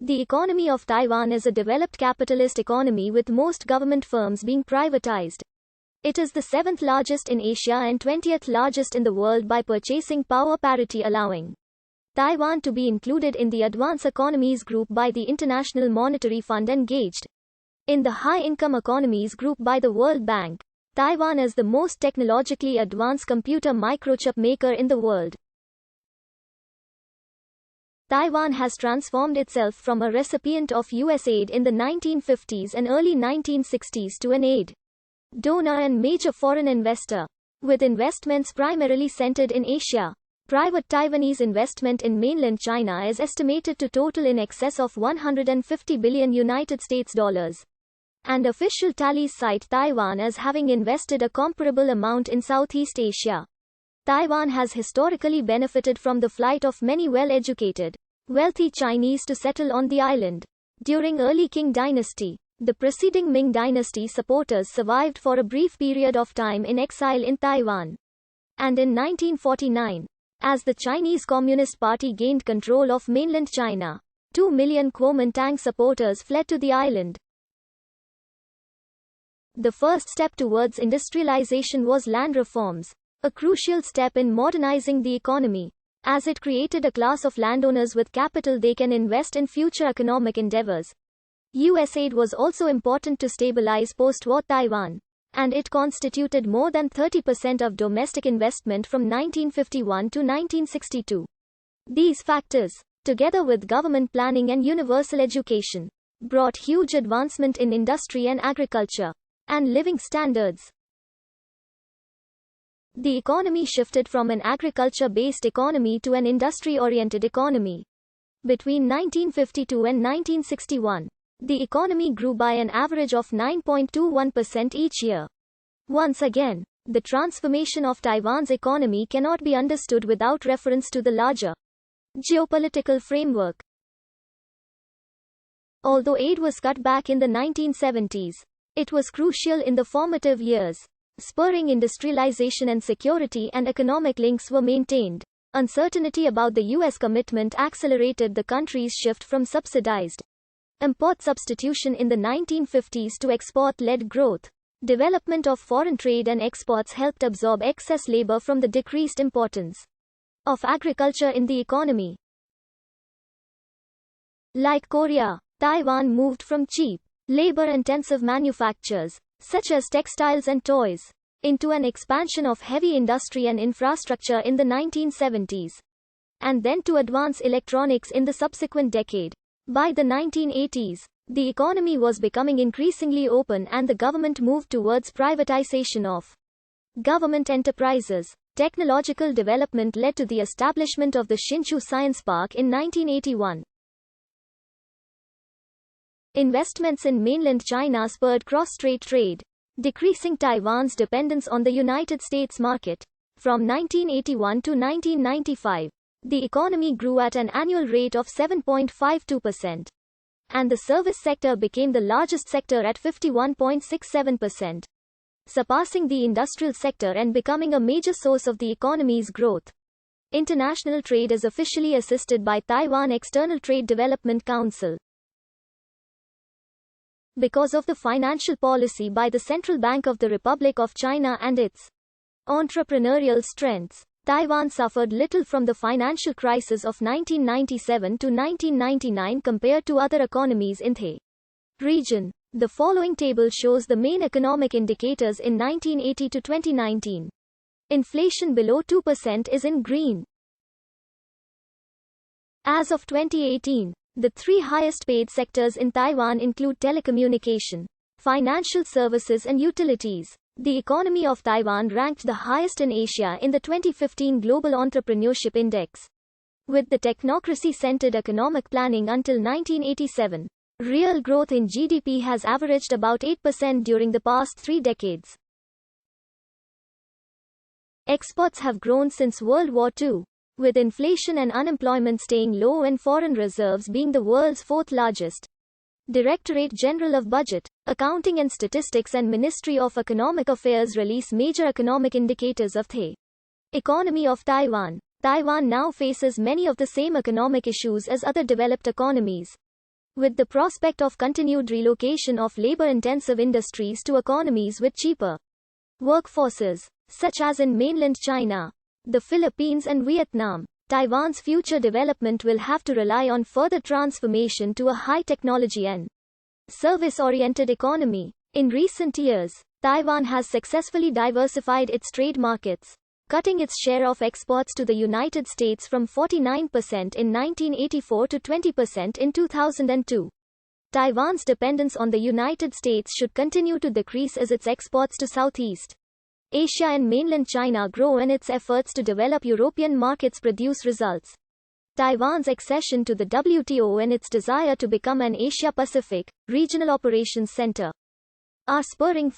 The economy of Taiwan is a developed capitalist economy with most government firms being privatized. It is the 7th largest in Asia and 20th largest in the world by purchasing power parity, allowing Taiwan to be included in the advanced economies group by the International Monetary Fund and gauged in the high-income economies group by the World Bank. Taiwan is the most technologically advanced computer microchip maker in the world. Taiwan has transformed itself from a recipient of US aid in the 1950s and early 1960s to an aid donor and major foreign investor, with investments primarily centered in Asia. Private Taiwanese investment in mainland China is estimated to total in excess of $150 billion United States dollars. And official tallies cite Taiwan as having invested a comparable amount in Southeast Asia. Taiwan has historically benefited from the flight of many well-educated, wealthy Chinese to settle on the island. During early Qing dynasty, the preceding Ming dynasty supporters survived for a brief period of time in exile in Taiwan. And in 1949, as the Chinese Communist Party gained control of mainland China, 2 million Kuomintang supporters fled to the island. The first step towards industrialization was land reforms, a crucial step in modernizing the economy, as it created a class of landowners with capital they can invest in future economic endeavors. US aid was also important to stabilize post-war Taiwan, and it constituted more than 30% of domestic investment from 1951 to 1962. These factors, together with government planning and universal education, brought huge advancement in industry and agriculture and living standards. The economy shifted from an agriculture-based economy to an industry-oriented economy. Between 1952 and 1961, the economy grew by an average of 9.21% each year. Once again, the transformation of Taiwan's economy cannot be understood without reference to the larger geopolitical framework. Although aid was cut back in the 1970s, it was crucial in the formative years, spurring industrialization and security and economic links were maintained. Uncertainty about the US commitment accelerated the country's shift from subsidized import substitution in the 1950s to export-led growth. Development of foreign trade and exports helped absorb excess labor from the decreased importance of agriculture in the economy. Like Korea, Taiwan moved from cheap, labor-intensive manufactures, such as textiles and toys, into an expansion of heavy industry and infrastructure in the 1970s, and then to advanced electronics in the subsequent decade. By the 1980s, the economy was becoming increasingly open and the government moved towards privatization of government enterprises. Technological development led to the establishment of the Hsinchu Science Park in 1981. Investments in mainland China spurred cross-strait trade, decreasing Taiwan's dependence on the United States market. From 1981 to 1995, the economy grew at an annual rate of 7.52%, and the service sector became the largest sector at 51.67%, surpassing the industrial sector and becoming a major source of the economy's growth. International trade is officially assisted by Taiwan External Trade Development Council. Because of the financial policy by the Central Bank of the Republic of China and its entrepreneurial strengths, Taiwan suffered little from the financial crisis of 1997 to 1999 compared to other economies in the region. The following table shows the main economic indicators in 1980 to 2019. Inflation below 2% is in green. As of 2018, the three highest paid sectors in Taiwan include telecommunication, financial services and utilities. The economy of Taiwan ranked the highest in Asia in the 2015 Global Entrepreneurship Index. With the technocracy-centered economic planning until 1987, real growth in GDP has averaged about 8% during the past 3 decades. Exports have grown since World War II, with inflation and unemployment staying low and foreign reserves being the world's 4th largest. Directorate General of Budget, Accounting and Statistics and Ministry of Economic Affairs release major economic indicators of the economy of Taiwan. Taiwan now faces many of the same economic issues as other developed economies. with the prospect of continued relocation of labor-intensive industries to economies with cheaper workforces, such as in mainland China, the Philippines and Vietnam. Taiwan's future development will have to rely on further transformation to a high-technology and service-oriented economy. In recent years, Taiwan has successfully diversified its trade markets, cutting its share of exports to the United States from 49% in 1984 to 20% in 2002. Taiwan's dependence on the United States should continue to decrease as its exports to Southeast Asia and mainland China grow and its efforts to develop European markets produce results. Taiwan's accession to the WTO and its desire to become an Asia-Pacific regional operations center are spurring